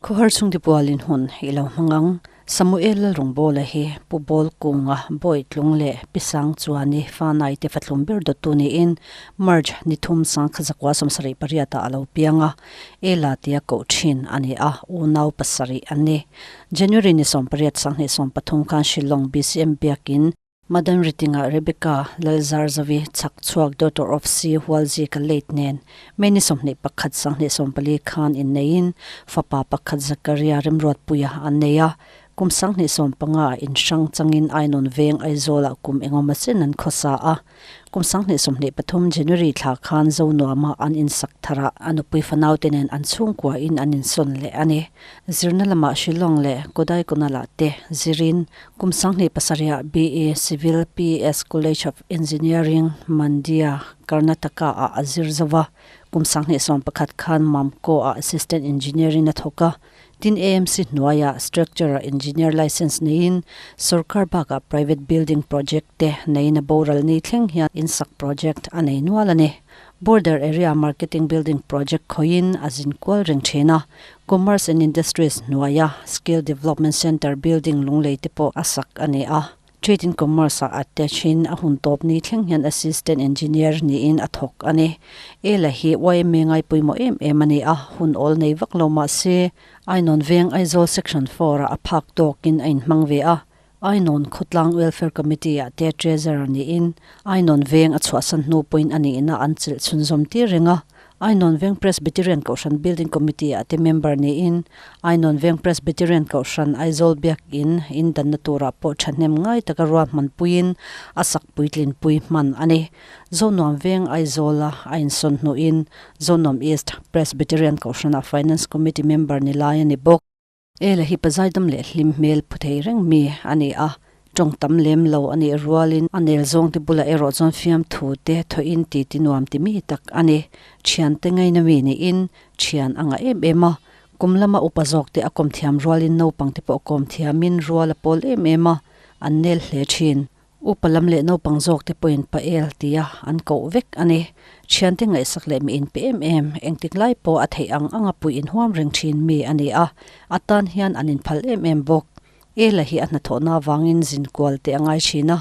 Khawhar Chhungte Pualin hun ilo mangang Samuel Lalrawngbawla hi pubol kunga boitlin le pisang chuani fanai te fatlum ber dotuni in merge nithum sang khazakwa somsari pariata alo pianga ela tia coachin ani a unau pasari ani January ni som pariat sang ni som pathum kan Shillong BCM biakin Madam Ritinga Rebecca Lalzarzavi Chhakchhuak daughter of C Hualzi ka late nen many somni pakhat sang ni som pali khan in nein fapa pakhat Zakaria Remruatpuia aneya kum sang ni som panga in sang changin ainon veng aizola kum engomasen an khosa a kum sang ni som ni pathum January thla khan zo no ma an in sak thara anupui fanau tenen an chung kwa in an in son le ani zirnalama Shillong le kodai konala te zirin kum sang ni pasaria BA Civil PS College of Engineering Mandia Karnataka a azirzawa kum sang ni som pakhat khan mamko a assistant engineering na thoka tin AMC Nuaya structural engineer license nein sarkar baga private building project te neina boral ni thleng hian insak project anei nualane border area marketing building project khoin azin kwal rengthena commerce and industries Nuaya skill development center building lunglei te po asak ane a trade in commerce attachin a hun top ni thleng hian assistant engineer ni in athok ane ela hi wai mengai puimo em ani a hun ol nei vakloma se ainon veng aizol section 4 a phak tokin ein mangve a ainon khutlang welfare committee a te treasurer ni in ainon veng a chhuasan nu point ani na anchil chunzom ti renga ainon veng presbyterian kaushan building committee a te member ni in ainon veng presbyterian kaushan aizol biak in dan natura po thanem ngai takarwa man puin asak puitlin pui man ani zonom veng aizola ainson no in zonom east presbyterian kaushan a finance committee member ni lion ni bok ela hi pazaidam le hlim mel puthei reng mi ani a tongtam lem lo ani rualin anel zong ti bula ero zon fiam thu te tho in ti tinuam ti mi tak ani chian te ngai na mi ni in chian anga ema kumlama upazok te akom thiam rualin no pangte po kom thiamin ruala pol ema annel hle thin upalam le no pangjok te point pa el tia an ko vek ani chian te ngai sak le mi in pmm engtik lai po athei anga pui in huam reng thin mi ani a atan hian anin phal bok ela hi anna thona wangin zin kwal te angai china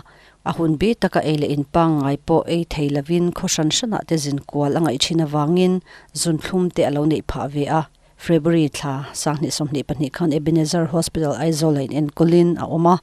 ahun bi taka ele in pangai po ei theilavin khoshan shana te zin kwal angai china wangin zun thlum te alo nei pha ve a February thla sangni somni pani khan Ebenezer Hospital Aizoline en Colin a oma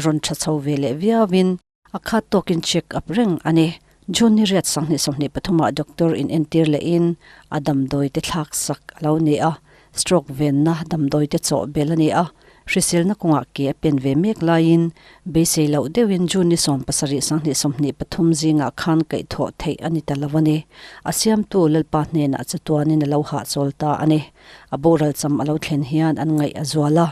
ron thachau vele viawin akha tokin check up reng ani Juni riat sangni somni pathuma doctor in entir le in adam doi te thlak sak alo ne a stroke ven na dam doi te cho belani a Risil na kunga ke pen ve mek lain be se lo dewin Juni som pasari sangni somni pathum zinga khan kai tho thei ani talawani asiam tu lalpa hne na chatuani na lo ha cholta ani aboral cham alo thlen hian an ngai azwala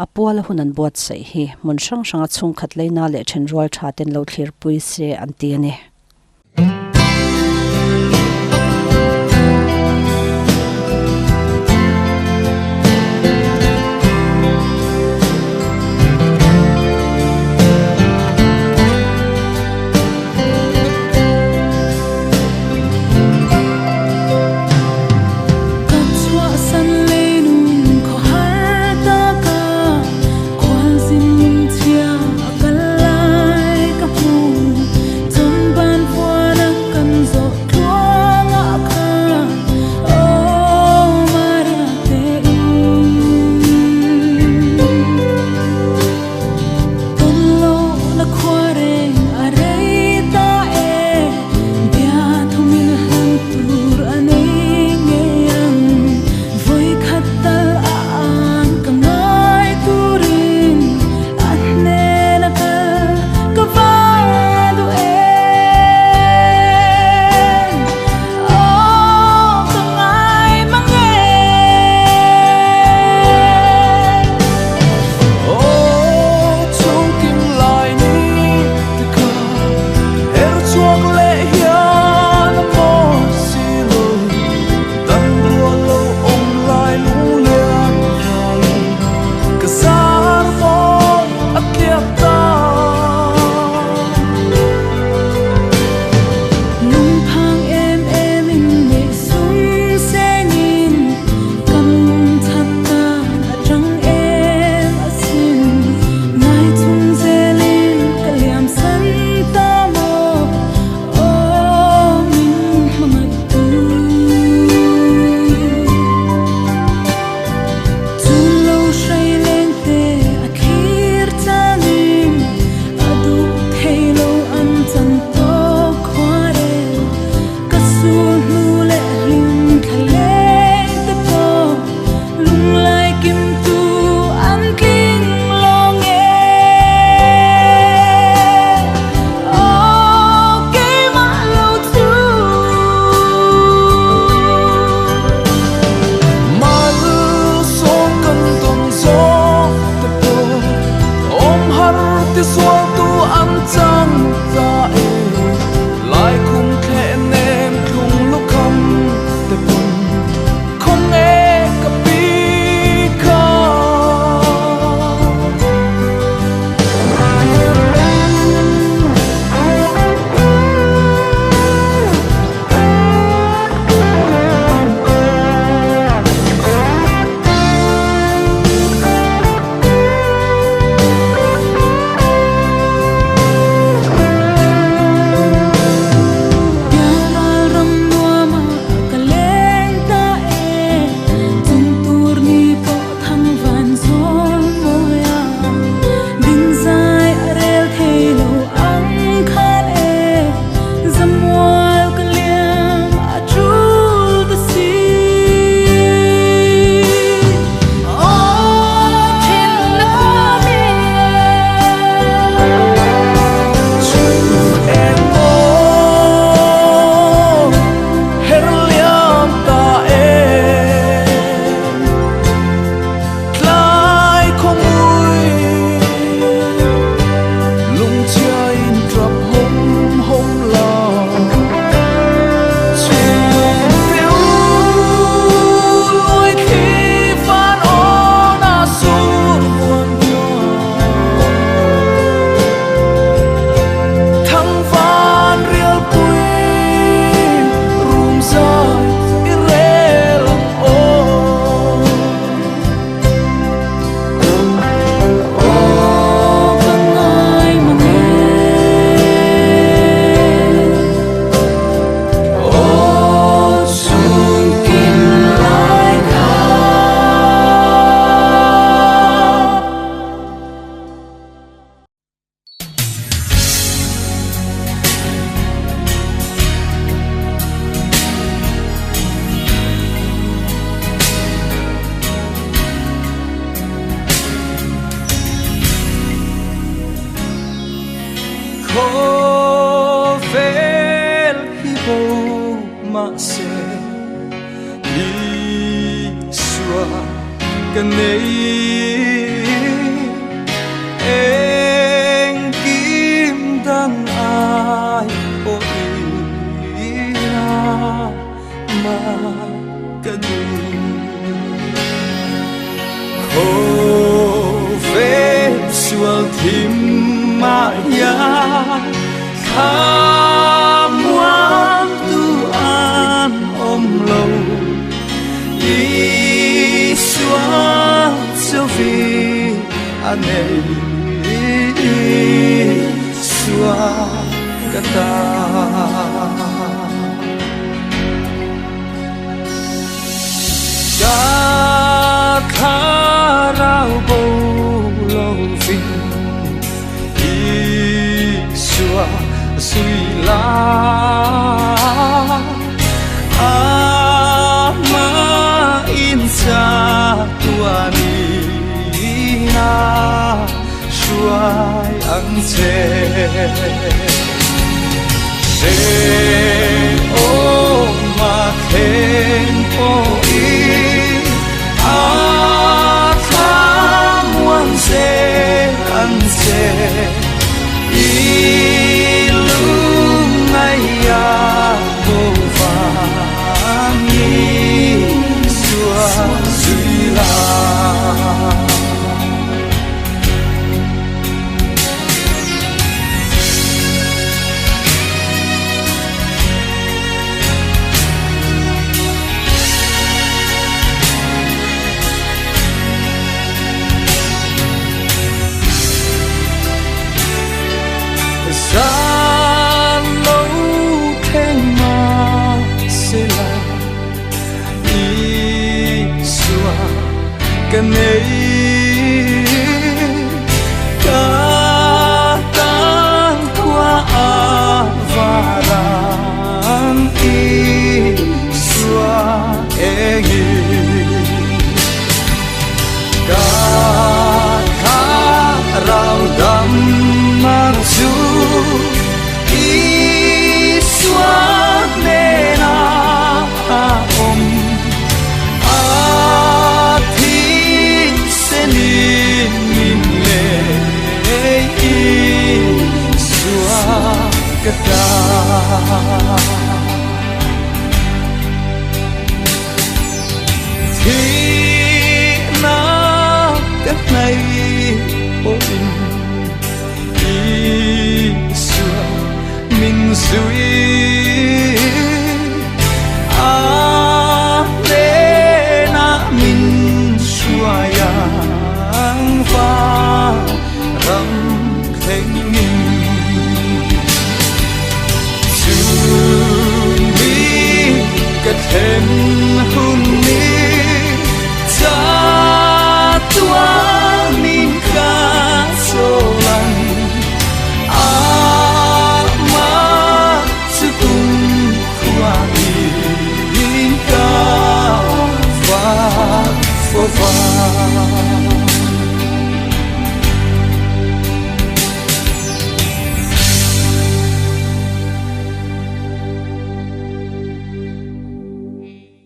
apual hunan bot sei hi mun sang sanga chung khat leina le then rol thaten lo thlir pui se anti ani Chhungte se đi xua cần ấy em kim đang ai ôi mà cần khô phép xua thìm mà ya tham quan tu an ôm lâu đi xóa cho vì anh ấy xóa cả ta cả khá rau bầu lâu phình xua suy la ama in sa tua ni na suai ang se o ma khen o i a tham wan se ang se ilungaya vô vàng ni xua suy la ra lâu khen mà sẽ là đi xua cần ấy cả tan qua và rằng đi xua em cả khá rau đắm mặc dù Iswa mena om athi senin minle Iswa kata thi na cách này ôi mình suy lê na mình xua yang pha râm khen mình chun mi kết thêm